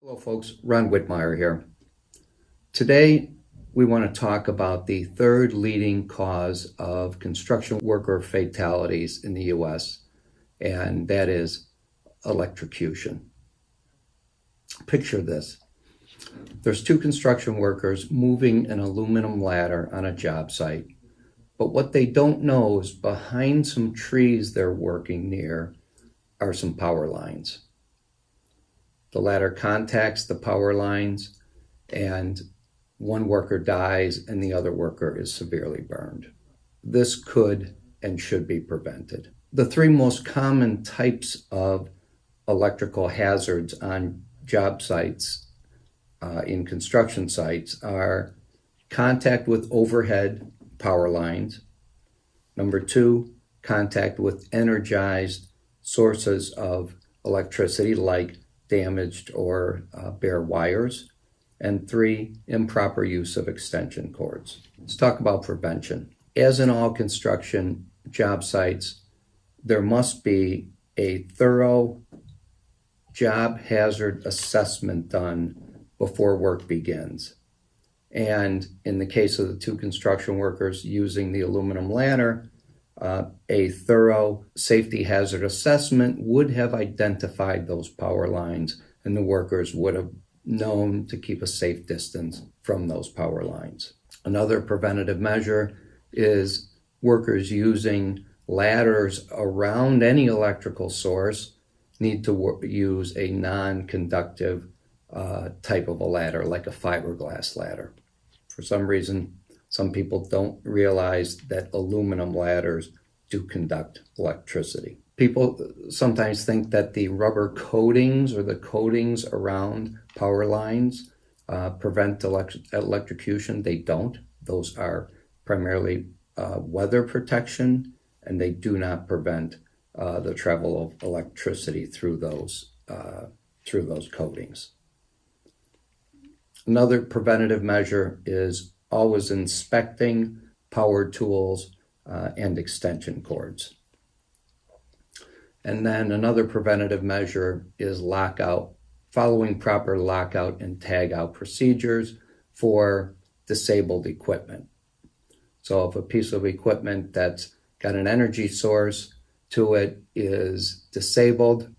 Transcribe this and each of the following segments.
Hello folks, Ron Wittmeyer here. Today we want to talk about the third leading cause of construction worker fatalities in the US, and that is electrocution. Picture this. There's two construction workers moving an aluminum ladder on a job site, but what they don't know is behind some trees they're working near are some power lines. The ladder contacts the power lines, and one worker dies and the other worker is severely burned. This could and should be prevented. The three most common types of electrical hazards on job sites, in construction sites, are contact with overhead power lines. Number two, contact with energized sources of electricity like damaged or bare wires. And three, improper use of extension cords. Let's talk about prevention. As in all construction job sites, there must be a thorough job hazard assessment done before work begins. And in the case of the two construction workers using the aluminum ladder, a thorough safety hazard assessment would have identified those power lines, and the workers would have known to keep a safe distance from those power lines. Another preventative measure is workers using ladders around any electrical source need to use a non-conductive type of a ladder, like a fiberglass ladder. For some reason, some people don't realize that aluminum ladders do conduct electricity. People sometimes think that the rubber coatings or the coatings around power lines prevent electrocution. They don't. Those are primarily weather protection, and they do not prevent the travel of electricity through those coatings. Another preventative measure is always inspecting power tools and extension cords. And then another preventative measure is lockout, following proper lockout and tagout procedures for disabled equipment. So if a piece of equipment that's got an energy source to it is disabled,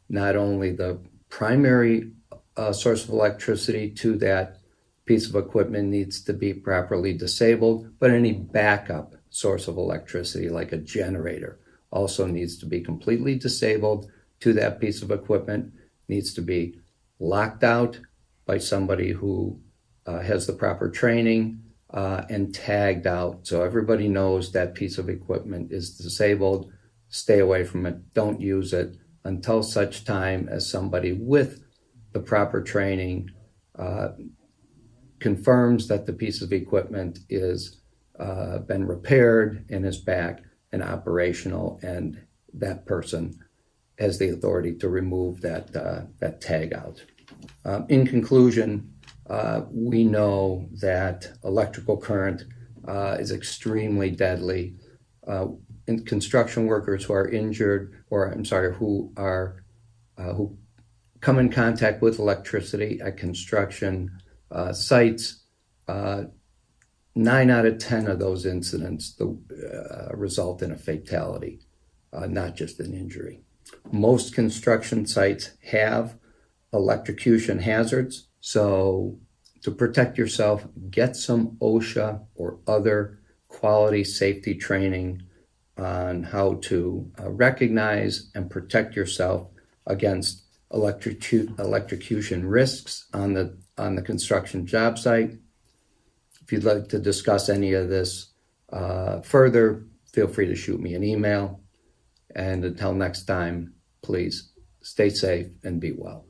not only the primary source of electricity to that piece of equipment needs to be properly disabled, but any backup source of electricity, like a generator, also needs to be completely disabled to that piece of equipment, needs to be locked out by somebody who has the proper training, and tagged out so everybody knows that piece of equipment is disabled. Stay away from it. Don't use it until such time as somebody with the proper training confirms that the piece of equipment is been repaired and is back and operational, and that person has the authority to remove that tag out. In conclusion, we know that electrical current is extremely deadly. In construction workers who are injured, who come in contact with electricity at construction sites, 9 out of 10 of those incidents result in a fatality, not just an injury. Most construction sites have electrocution hazards, so to protect yourself, get some OSHA or other quality safety training on how to recognize and protect yourself against electrocution risks on the construction job site. If you'd like to discuss any of this further, feel free to shoot me an email. And until next time, please stay safe and be well.